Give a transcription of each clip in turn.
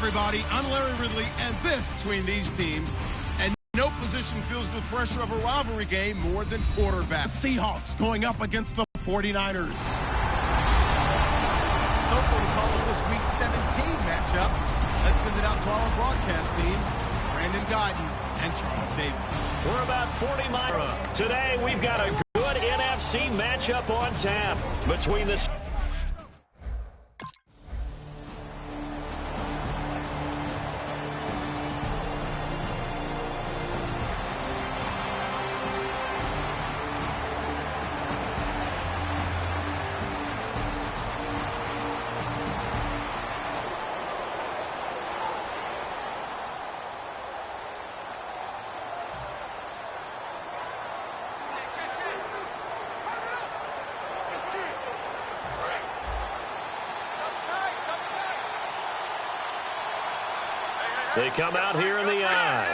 everybody. I'm Larry Ridley, and this between these teams. And no position feels the pressure of a rivalry game more than quarterback. Seahawks going up against the 49ers. So for the call of this Week 17 matchup, let's send it out to our broadcast team, Brandon Guyton and Charles Davis. We're about 40 miles. Today, we've got a good NFC matchup on tap between the... They come out here in the eye.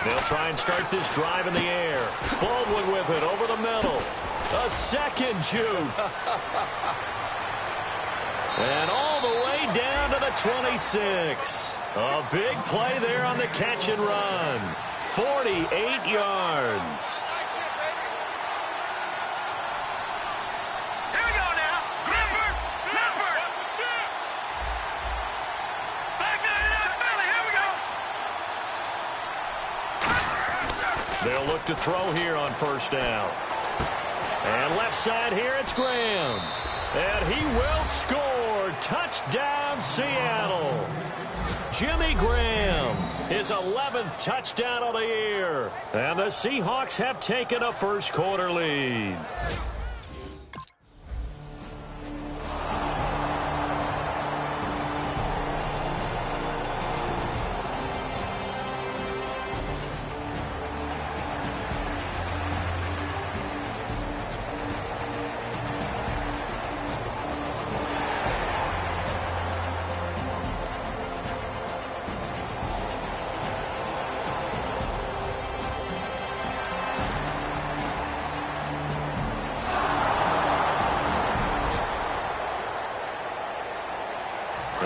They'll try and start this drive in the air. Baldwin with it over the middle. A second juke. And all the way down to the 26. A big play there on the catch and run. 48 yards. They'll look to throw here on first down. And left side here, it's Graham. And he will score. Touchdown, Seattle. Jimmy Graham, his 11th touchdown of the year. And the Seahawks have taken a first quarter lead.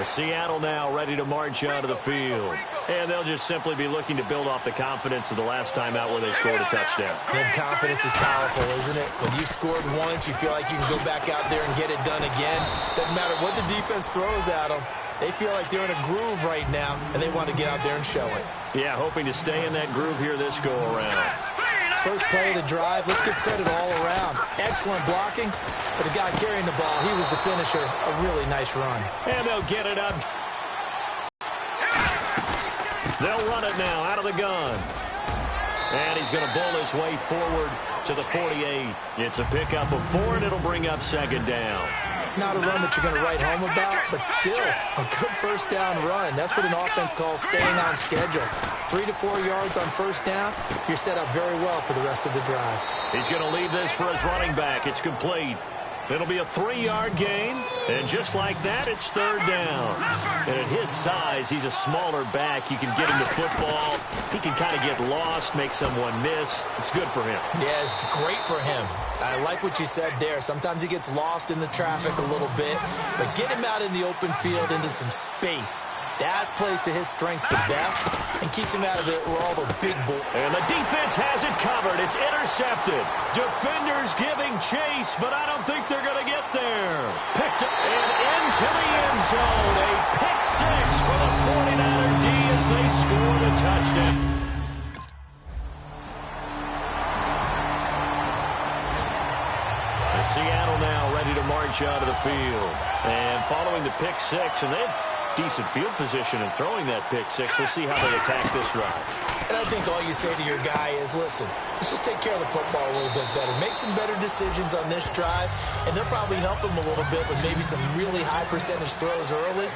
Seattle now ready to march out of the field. And they'll just simply be looking to build off the confidence of the last time out where they scored a touchdown. And confidence is powerful, isn't it? When you've scored once, you feel like you can go back out there and get it done again. Doesn't matter what the defense throws at them. They feel like they're in a groove right now, and they want to get out there and show it. Yeah, hoping to stay in that groove here this go-around. First play of the drive, let's give credit all around. Excellent blocking, but the guy carrying the ball, he was the finisher. A really nice run. And they'll get it up. They'll run it now out of the gun. And he's going to bull his way forward to the 48. It's a pickup of 4, and it'll bring up second down. Not a run that you're going to write home about, but still a good first down run. That's what an offense calls staying on schedule. 3 to 4 yards on first down, you're set up very well for the rest of the drive. He's going to leave this for his running back. It's complete. It'll be a 3-yard gain, and just like that, it's third down. And at his size, he's a smaller back. You can get him the football. He can kind of get lost, make someone miss. It's good for him. Yeah, it's great for him. I like what you said there. Sometimes he gets lost in the traffic a little bit, but get him out in the open field into some space. That plays to his strengths the best and keeps him out of it where all the big boys. And the defense has it covered. It's intercepted. Defenders giving chase, but I don't think they're going to get there. Picked up and into the end zone. A pick six for the 49er D as they score the touchdown. Seattle now ready to march out of the field. And following the pick six, and they have decent field position in throwing that pick six. We'll see how they attack this drive. And I think all you say to your guy is, listen, let's just take care of the football a little bit better. Make some better decisions on this drive, and they'll probably help him a little bit with maybe some really high percentage throws early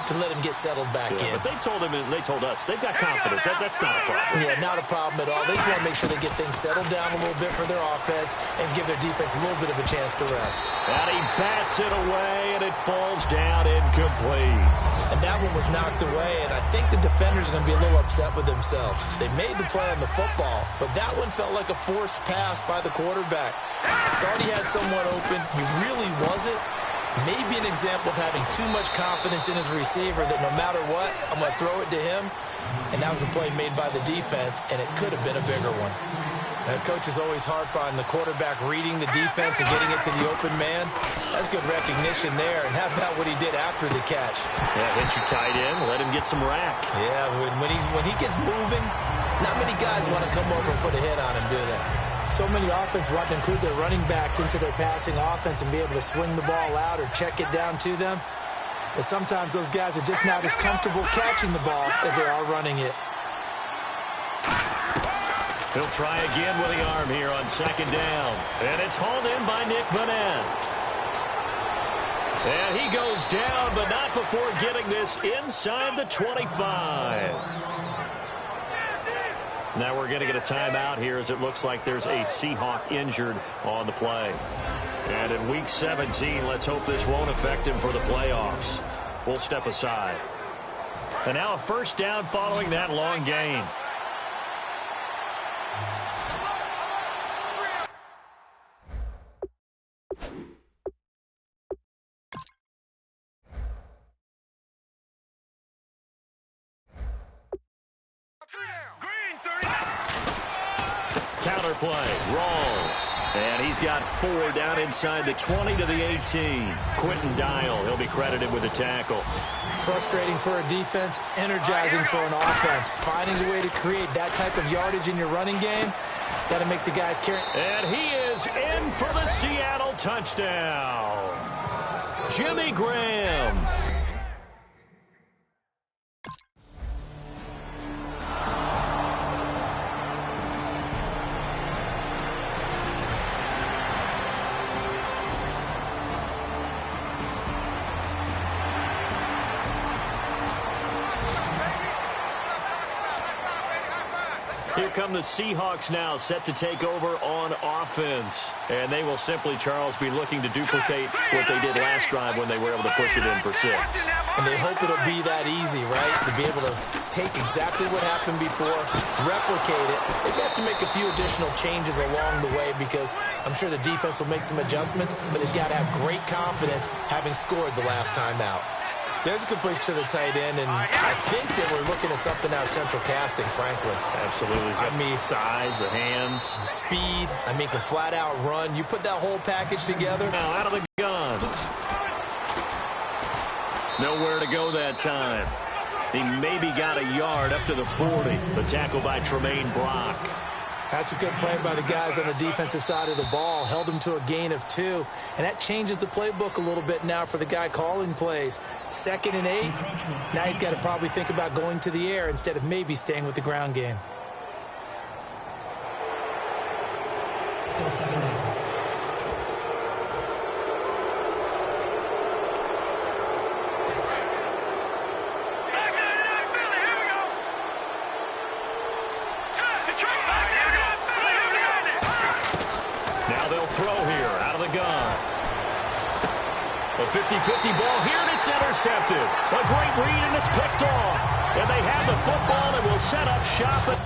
to let him get settled back in. But they told him and they told us they've got confidence. That's not a problem. Yeah, not a problem at all. They just want to make sure they get things settled down a little bit for their offense and give their defense a little bit of a chance to rest. And he bats it away, and it falls down incomplete. And that one was knocked away, and I think the defenders are going to be a little upset with themselves. They made the play on the football, but that one felt like a forced pass by the quarterback. Thought he had someone open. He really wasn't. Maybe an example of having too much confidence in his receiver that no matter what, I'm going to throw it to him. And that was a play made by the defense, and it could have been a bigger one. Coaches always harp on the quarterback reading the defense and getting it to the open man. That's good recognition there. And how about what he did after the catch? Yeah, hit your tight end, let him get some rack. Yeah, when he gets moving, not many guys want to come over and put a hit on him, do they? So many offenses want to include their running backs into their passing offense and be able to swing the ball out or check it down to them. But sometimes those guys are just not as comfortable catching the ball as they are running it. He'll try again with the arm here on second down. And it's hauled in by Nick Vanette. And he goes down, but not before getting this inside the 25. Now we're going to get a timeout here as it looks like there's a Seahawk injured on the play. And in Week 17, let's hope this won't affect him for the playoffs. We'll step aside. And now a first down following that long gain. Counter play, rolls, and he's got 4 down inside the 20 to the 18. Quentin Dial, he'll be credited with a tackle. Frustrating for a defense, energizing for an offense. Finding a way to create that type of yardage in your running game, got to make the guys carry. And he is in for the Seattle touchdown. Jimmy Graham. Here come the Seahawks now, set to take over on offense. And they will simply, Charles, be looking to duplicate what they did last drive when they were able to push it in for 6. And they hope it'll be that easy, right? To be able to take exactly what happened before, replicate it. They've got to make a few additional changes along the way because I'm sure the defense will make some adjustments, but they've got to have great confidence having scored the last time out. There's a completion to the tight end, and I think that we're looking at something out of central casting, frankly. Absolutely. I mean, size, the hands. Speed. I mean, can flat out run. You put that whole package together. Now out of the gun. Nowhere to go that time. He maybe got a yard up to the 40. The tackle by Tremaine Brock. That's a good play by the guys on the defensive side of the ball. Held him to a gain of 2. And that changes the playbook a little bit now for the guy calling plays. 2nd and 8. Now he's got to probably think about going to the air instead of maybe staying with the ground game. Still 2nd and 8. A 50-50 ball here, and it's intercepted. A great read, and it's picked off. And they have the football and will set up shop.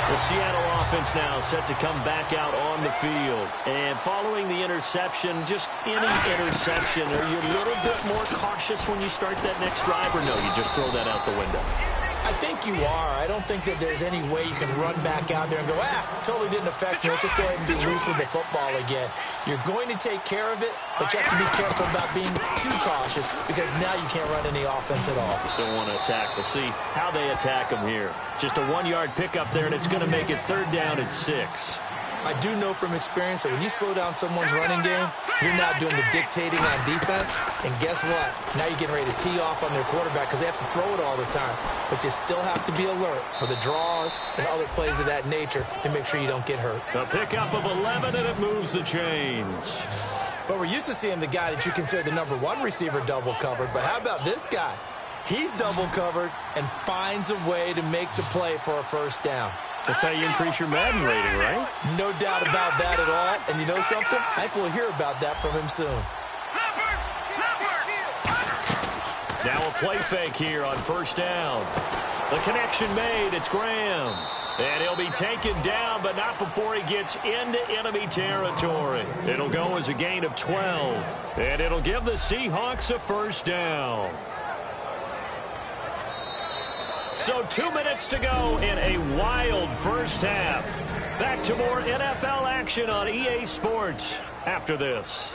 The Seattle offense now set to come back out on the field. And following the interception, just any interception, are you a little bit more cautious when you start that next drive, or no, you just throw that out the window? I think you are. I don't think that there's any way you can run back out there and go, totally didn't affect me. Let's just go ahead and be loose with the football again. You're going to take care of it, but you have to be careful about being too cautious because now you can't run any offense at all. Still want to attack. We'll see how they attack them here. Just a 1-yard pickup there, and it's going to make it 3rd down and 6. I do know from experience that when you slow down someone's running game, you're now doing the dictating on defense. And guess what? Now you're getting ready to tee off on their quarterback because they have to throw it all the time. But you still have to be alert for the draws and other plays of that nature to make sure you don't get hurt. A pickup of 11, and it moves the chains. But we're used to seeing the guy that you consider the number 1 receiver double covered. But how about this guy? He's double covered and finds a way to make the play for a first down. That's how you increase your Madden rating, right? No doubt about that at all. And you know something? I think we'll hear about that from him soon. Now a play fake here on first down. The connection made. It's Graham. And he'll be taken down, but not before he gets into enemy territory. It'll go as a gain of 12. And it'll give the Seahawks a first down. So 2 minutes to go in a wild first half. Back to more NFL action on EA Sports after this.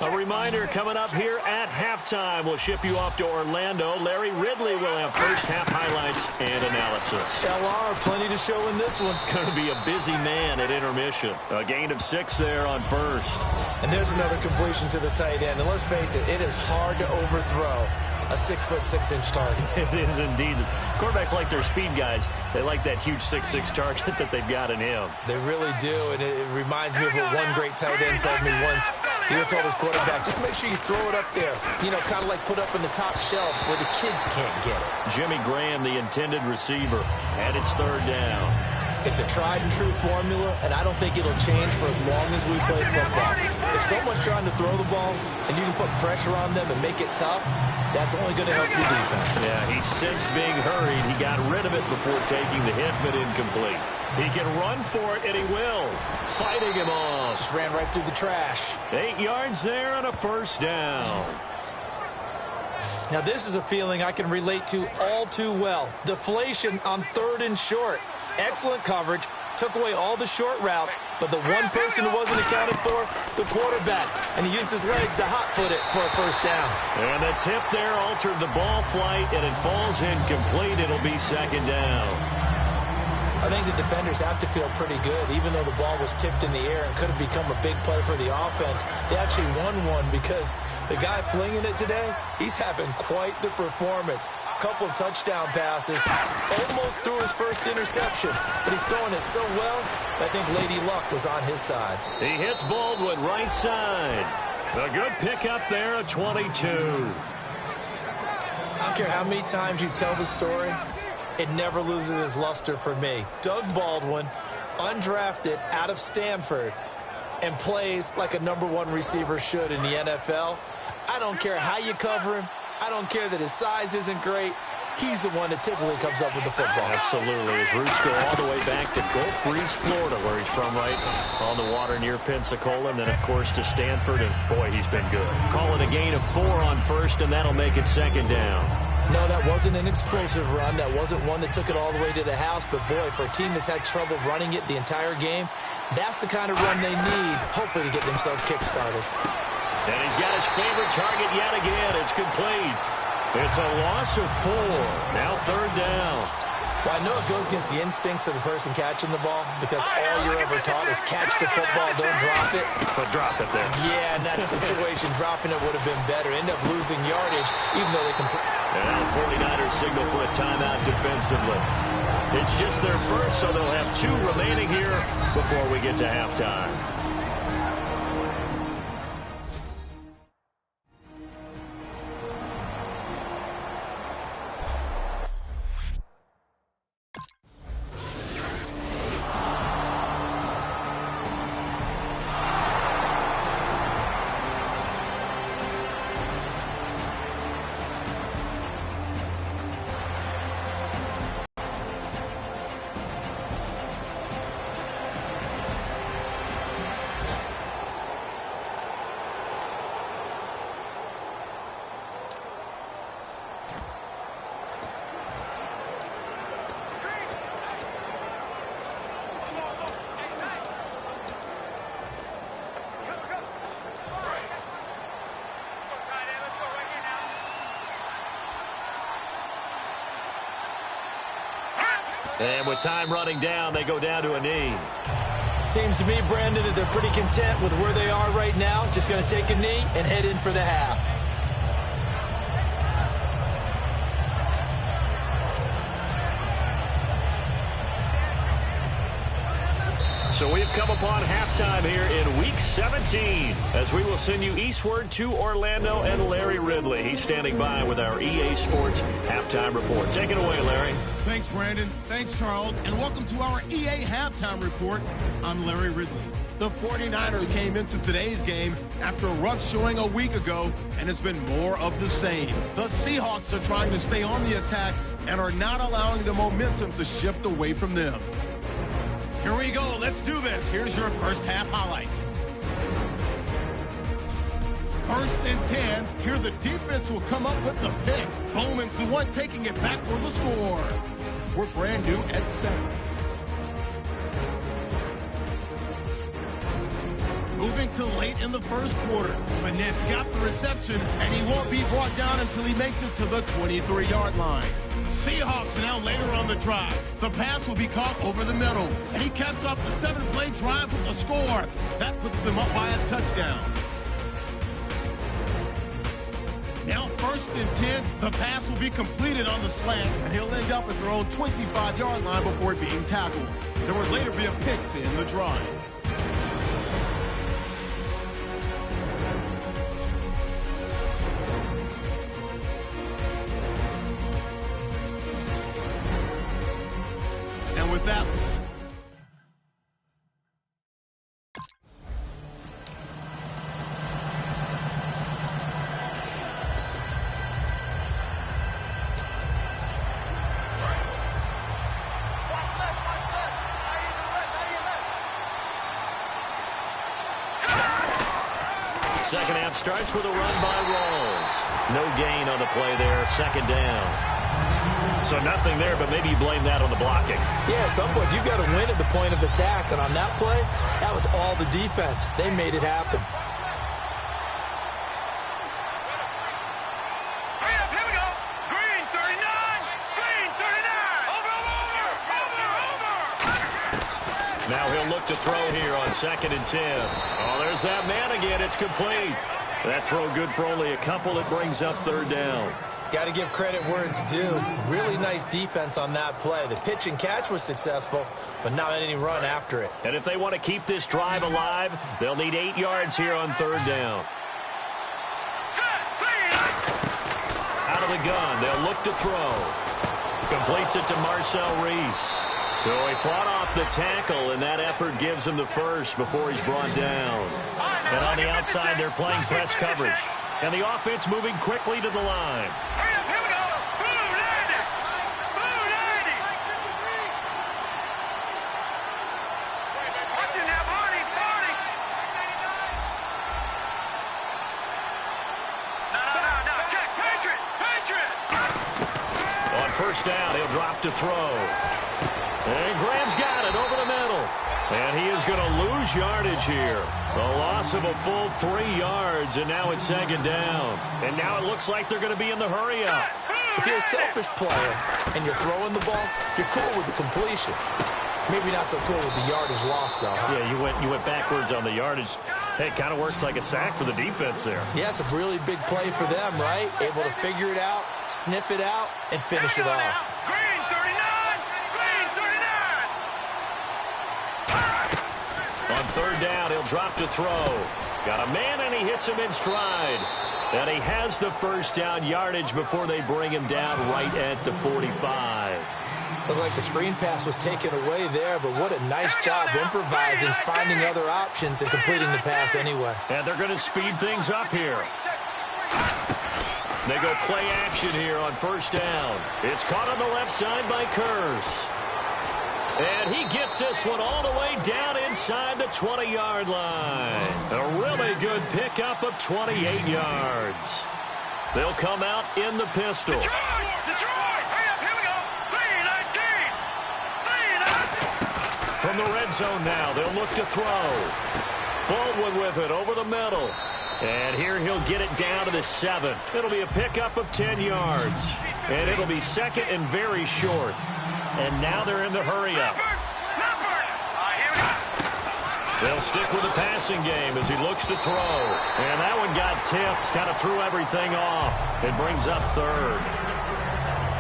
A reminder coming up here at halftime. We'll ship you off to Orlando. Larry Ridley will have first half highlights and analysis. LR, plenty to show in this one. Going to be a busy man at intermission. A gain of 6 there on first. And there's another completion to the tight end. And let's face it, it is hard to overthrow a 6'6" target. It is indeed. Quarterbacks like their speed guys. They like that huge 6'6" target that they've got in him. They really do, and it reminds me of what one great tight end told me once. He told his quarterback, just make sure you throw it up there. You know, kind of like put up in the top shelf where the kids can't get it. Jimmy Graham, the intended receiver, and it's third down. It's a tried-and-true formula, and I don't think it'll change for as long as we play football. If someone's trying to throw the ball and you can put pressure on them and make it tough, that's only going to help your defense. Yeah, he sensed being hurried. He got rid of it before taking the hit, but incomplete. He can run for it, and he will. Fighting him off. Just ran right through the trash. 8 yards there and a first down. Now, this is a feeling I can relate to all too well. Deflation on 3rd and short. Excellent coverage. Took away all the short routes, but the one person who wasn't accounted for, the quarterback. And he used his legs to hot-foot it for a first down. And the tip there altered the ball flight, and it falls incomplete. It'll be second down. I think the defenders have to feel pretty good, even though the ball was tipped in the air and could have become a big play for the offense. They actually won one because the guy flinging it today, he's having quite the performance. Couple of touchdown passes, almost threw his first interception, but he's throwing it so well, I think Lady Luck was on his side. He hits Baldwin right side. A good pickup there at 22. I don't care how many times you tell the story, it never loses its luster for me. Doug Baldwin, undrafted out of Stanford, and plays like a #1 receiver should in the NFL. I don't care how you cover him. I don't care that his size isn't great. He's the one that typically comes up with the football. Absolutely. His roots go all the way back to Gulf Breeze, Florida, where he's from, right on the water near Pensacola. And then, of course, to Stanford. And, boy, he's been good. Call it a gain of 4 on first, and that'll make it second down. No, that wasn't an explosive run. That wasn't one that took it all the way to the house. But, boy, for a team that's had trouble running it the entire game, that's the kind of run they need, hopefully, to get themselves kick-started. And he's got his favorite target yet again. It's complete. It's a loss of 4. Now third down. Well, I know it goes against the instincts of the person catching the ball because all you're ever taught is catch the football, don't drop it. But drop it there. Yeah, in that situation, dropping it would have been better. End up losing yardage, even though they can... And now the 49ers signal for a timeout defensively. It's just their first, so they'll have 2 remaining here before we get to halftime. And with time running down, they go down to a knee. Seems to me, Brandon, that they're pretty content with where they are right now. Just going to take a knee and head in for the half. So we've come upon halftime here in Week 17 as we will send you eastward to Orlando and Larry Ridley. He's standing by with our EA Sports Halftime Report. Take it away, Larry. Thanks, Brandon. Thanks, Charles. And welcome to our EA Halftime Report. I'm Larry Ridley. The 49ers came into today's game after a rough showing a week ago, and it's been more of the same. The Seahawks are trying to stay on the attack and are not allowing the momentum to shift away from them. Here we go. Let's do this. Here's your first half highlights. 1st and 10. Here the defense will come up with the pick. Bowman's the one taking it back for the score. We're brand new at 7. Moving to late in the first quarter. Manette's got the reception, and he won't be brought down until he makes it to the 23-yard line. Seahawks now later on the drive. The pass will be caught over the middle, and he caps off the 7-play drive with a score. That puts them up by a touchdown. Now 1st and 10, the pass will be completed on the slant, and he'll end up at their own 25-yard line before being tackled. There would later be a pick to end the drive. And with that, second half starts with a run by Rawls. No gain on the play there, 2nd down. So nothing there, but maybe you blame that on the blocking. Yeah, at some point, you've got to win at the point of attack. And on that play, that was all the defense. They made it happen. Here we go. Green 39. Green 39. Over. Now he'll look to throw here on 2nd and 10. Oh, there's that man again. It's complete. That throw good for only a couple. It brings up 3rd down. Got to give credit where it's due. Really nice defense on that play. The pitch and catch was successful, but not any run after it. And if they want to keep this drive alive, they'll need 8 yards here on 3rd down. Out of the gun, they'll look to throw. Completes it to Marcel Reese. So he fought off the tackle, and that effort gives him the first before he's brought down. And on the outside, they're playing press coverage. And the offense moving quickly to the line. Here we go. Blue 90. Blue 90. Watching that Barney. No. Check. Patriot. On 1st down, he'll drop to throw. And Graham's got it over the middle. And he is going to lose yardage here. A loss of a full 3 yards, and now it's 2nd down. And now it looks like they're going to be in the hurry-up. If you're a selfish player and you're throwing the ball, you're cool with the completion. Maybe not so cool with the yardage loss, though. Huh? Yeah, you went backwards on the yardage. Hey, it kind of works like a sack for the defense there. Yeah, it's a really big play for them, right? Able to figure it out, sniff it out, and finish it off. Green 39. Green 39. On 3rd down, he'll drop to throw. Got a man, and he hits him in stride. And he has the 1st down yardage before they bring him down right at the 45. Looked like the screen pass was taken away there, but what a nice job improvising, finding other options, and completing the pass anyway. And they're going to speed things up here. They go play action here on 1st down. It's caught on the left side by Kurz. And he gets this one all the way down inside the 20-yard line. A really good pickup of 28 yards. They'll come out in the pistol. Detroit! Here we go! 3-19! From the red zone now, they'll look to throw. Baldwin with it over the middle. And here he'll get it down to the 7. It'll be a pickup of 10 yards. And it'll be 2nd and very short. And now they're in the hurry-up. They'll stick with the passing game as he looks to throw. And that one got tipped, kind of threw everything off. It brings up 3rd.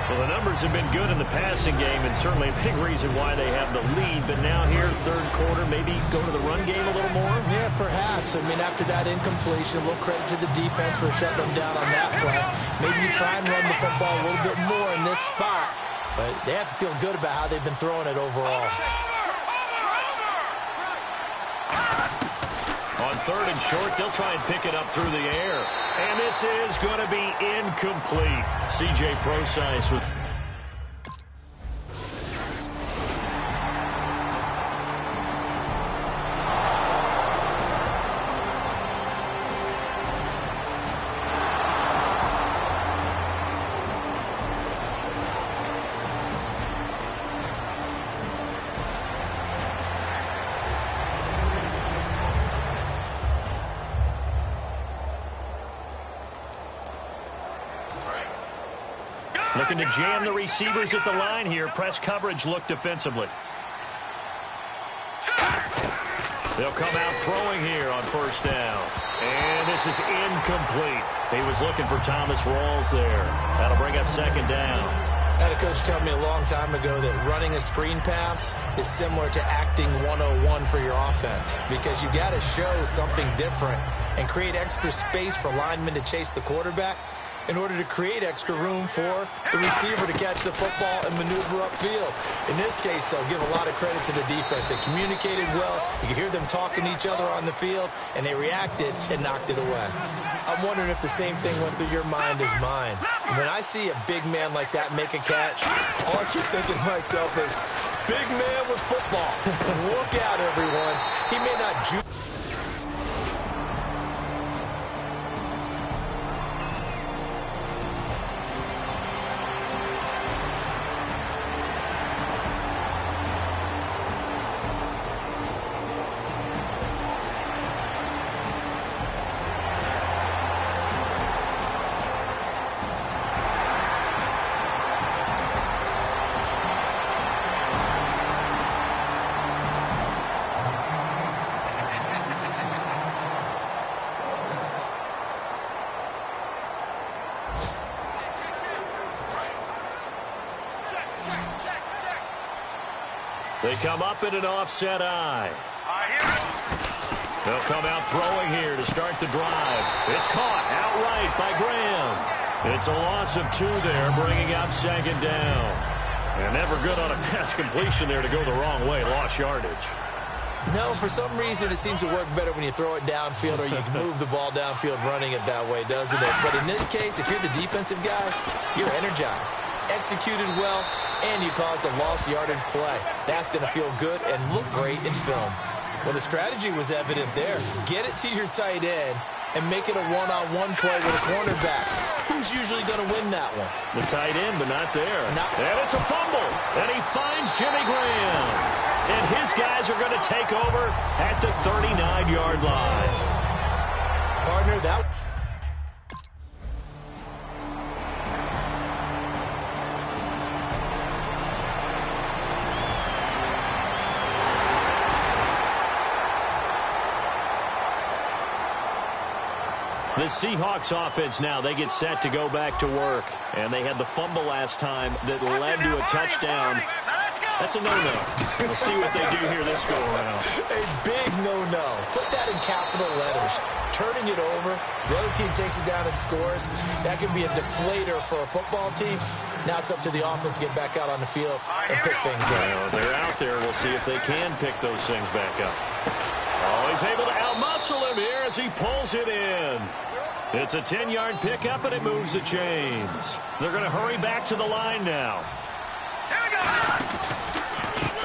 Well, the numbers have been good in the passing game, and certainly a big reason why they have the lead. But now here, 3rd quarter, maybe go to the run game a little more? Yeah, perhaps. I mean, after that incompletion, a little credit to the defense for shutting them down on that play. Maybe you try and run the football a little bit more in this spot. But they have to feel good about how they've been throwing it overall. third and short. They'll try and pick it up through the air. And this is going to be incomplete. C.J. Procise with... Looking to jam the receivers at the line here. Press coverage look defensively. They'll come out throwing here on first down. And this is incomplete. He was looking for Thomas Rawls there. That'll bring up second down. I had a coach tell me a long time ago that running a screen pass is similar to acting 101 for your offense, because you got to show something different and create extra space for linemen to chase the quarterback in order to create extra room for the receiver to catch the football and maneuver upfield. In this case, they'll give a lot of credit to the defense. They communicated well. You could hear them talking to each other on the field, and they reacted and knocked it away. I'm wondering if the same thing went through your mind as mine. When I see a big man like that make a catch, all I keep thinking to myself is, big man with football. Look out, everyone. He may not juke. They come up in an offset eye. They'll come out throwing here to start the drive. It's caught outright by Graham. It's a loss of 2 there, bringing up second down. And never good on a pass completion there to go the wrong way. Lost yardage. No, for some reason it seems to work better when you throw it downfield, or you can move the ball downfield running it that way, doesn't it? But in this case, if you're the defensive guys, you're energized, executed well, and you caused a lost yardage play. That's going to feel good and look great in film. Well, the strategy was evident there. Get it to your tight end and make it a one-on-one play with a cornerback. Who's usually going to win that one? The tight end, but not there. And it's a fumble. And he finds Jimmy Graham. And his guys are going to take over at the 39-yard line. Partner, that... The Seahawks offense now, they get set to go back to work. And they had the fumble last time that led to a touchdown. That's a no-no. We'll see what they do here this go-around. A big no-no. Put that in capital letters. Turning it over, the other team takes it down and scores. That can be a deflator for a football team. Now it's up to the offense to get back out on the field and pick things up. Well, they're out there. We'll see if they can pick those things back up. Oh, he's able to outmuscle him here as he pulls it in. It's a 10-yard pickup, and it moves the chains. They're going to hurry back to the line now. Here we go.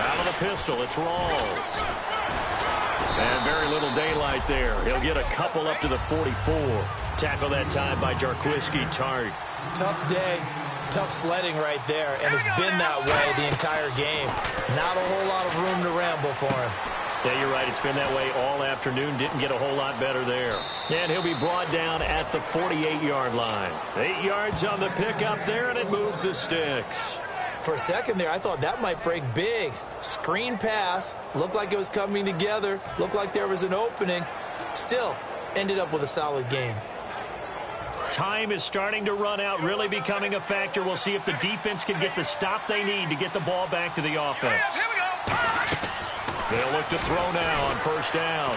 Out of the pistol, it's Rawls. And very little daylight there. He'll get a couple up to the 44. Tackle that time by Jarquiski Tart. Tough day, tough sledding right there, and it's been that way the entire game. Not a whole lot of room to ramble for him. Yeah, you're right. It's been that way all afternoon. Didn't get a whole lot better there. And he'll be brought down at the 48-yard line. 8 yards on the pickup there, and it moves the sticks. For a second there, I thought that might break big. Screen pass. Looked like it was coming together. Looked like there was an opening. Still, ended up with a solid game. Time is starting to run out, really becoming a factor. We'll see if the defense can get the stop they need to get the ball back to the offense. Here we go. They'll look to throw now on first down.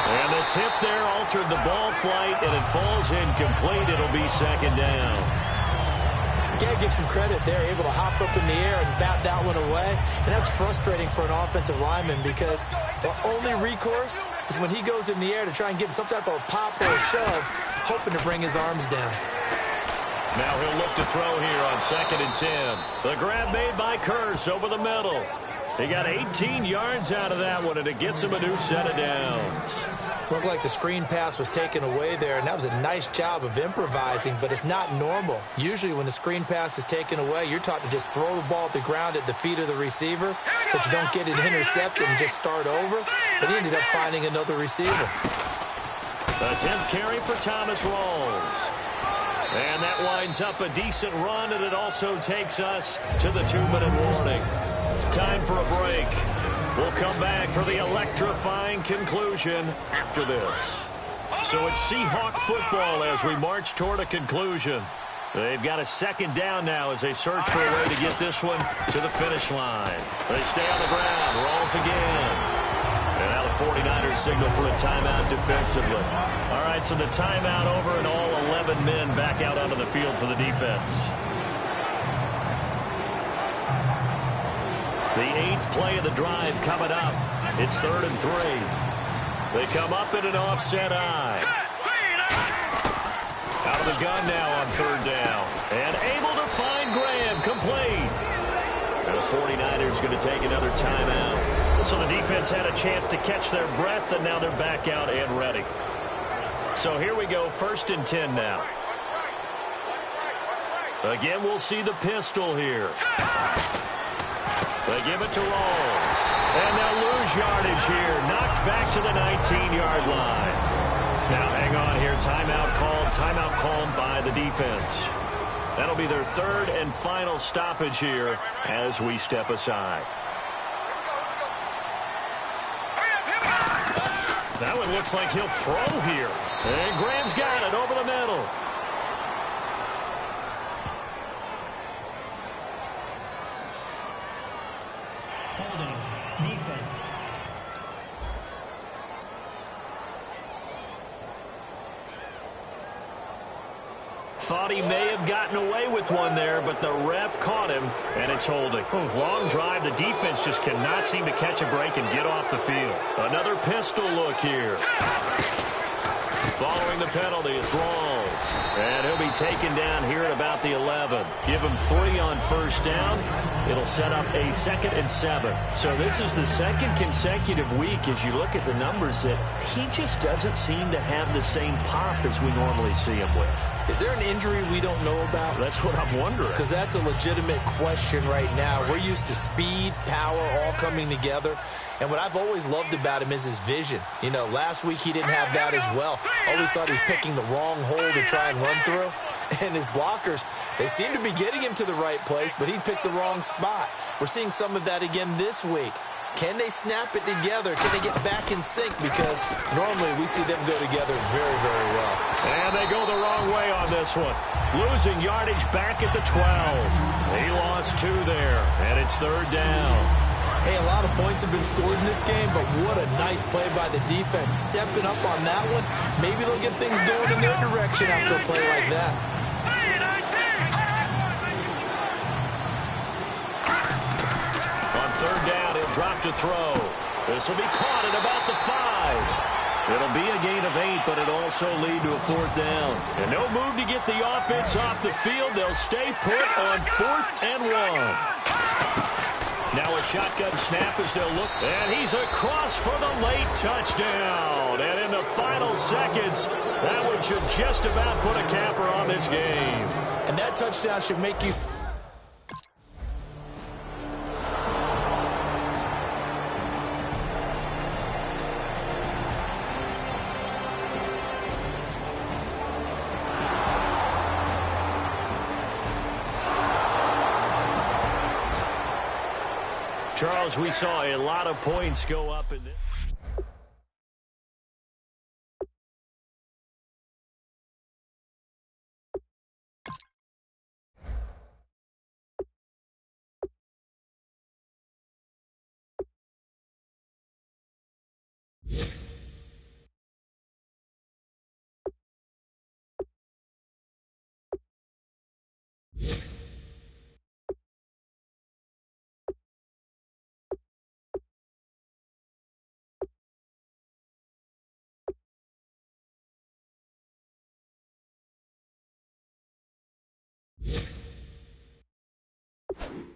And the tip there altered the ball flight, and it falls incomplete. It'll be second down. Got to give some credit there, able to hop up in the air and bat that one away. And that's frustrating for an offensive lineman because the only recourse is when he goes in the air to try and get some type of a pop or a shove, hoping to bring his arms down. Now he'll look to throw here on 2nd and 10. The grab made by Kearse over the middle. He got 18 yards out of that one, and it gets him a new set of downs. Looked like the screen pass was taken away there, and that was a nice job of improvising, but it's not normal. Usually when the screen pass is taken away, you're taught to just throw the ball at the ground at the feet of the receiver so that you don't get an interception and just start over. But he ended up finding another receiver. The 10th carry for Thomas Rawls. And that winds up a decent run, and it also takes us to the 2-minute warning. Time for a break. We'll come back for the electrifying conclusion after this. So it's Seahawk football as we march toward a conclusion. They've got a 2nd down now as they search for a way to get this one to the finish line. They stay on the ground. Rawls again. And now the 49ers signal for a timeout defensively. All right, so the timeout over and all 11 men back out onto the field for the defense. The 8th play of the drive coming up. It's 3rd and 3. They come up in an offset eye. Out of the gun now on 3rd down. And able to find Graham, complete. And the 49ers going to take another timeout. So the defense had a chance to catch their breath, and now they're back out and ready. So here we go, 1st and 10 now. Again, we'll see the pistol here. They give it to Rawls. And they'll lose yardage here. Knocked back to the 19-yard line. Now hang on here. Timeout called by the defense. That'll be their 3rd and final stoppage here as we step aside. That one looks like he'll throw here. And Graham's got it over the middle. Holding, defense. Thought he may have gotten away with one there, but the ref caught him, and it's holding. Long drive. The defense just cannot seem to catch a break and get off the field. Another pistol look here. Following the penalty, it's Rawls. And he'll be taken down here at about the 11. Give him 3 on 1st down. It'll set up a 2nd and 7. So this is the 2nd consecutive week, as you look at the numbers, that he just doesn't seem to have the same pop as we normally see him with. Is there an injury we don't know about? That's what I'm wondering. Because that's a legitimate question right now. We're used to speed, power, all coming together. And what I've always loved about him is his vision. You know, last week he didn't have that as well. Always thought he was picking the wrong hole to try and run through. And his blockers, they seem to be getting him to the right place, but he picked the wrong spot. We're seeing some of that again this week. Can they snap it together? Can they get back in sync? Because normally we see them go together very, very well. And they go the wrong way on this one. Losing yardage back at the 12. He lost 2 there, and it's 3rd down. Hey, a lot of points have been scored in this game, but what a nice play by the defense. Stepping up on that one, maybe they'll get things going in their direction after a play like that. On 3rd down, he'll drop to throw. This will be caught at about the 5. It'll be a gain of 8, but it'll also lead to a 4th down. And no move to get the offense off the field. They'll stay put on 4th and 1. Now a shotgun snap as they'll look. And he's across for the late touchdown. And in the final seconds, that one should just about put a capper on this game. And that touchdown should make you... Charles, we saw a lot of points go up in this. you.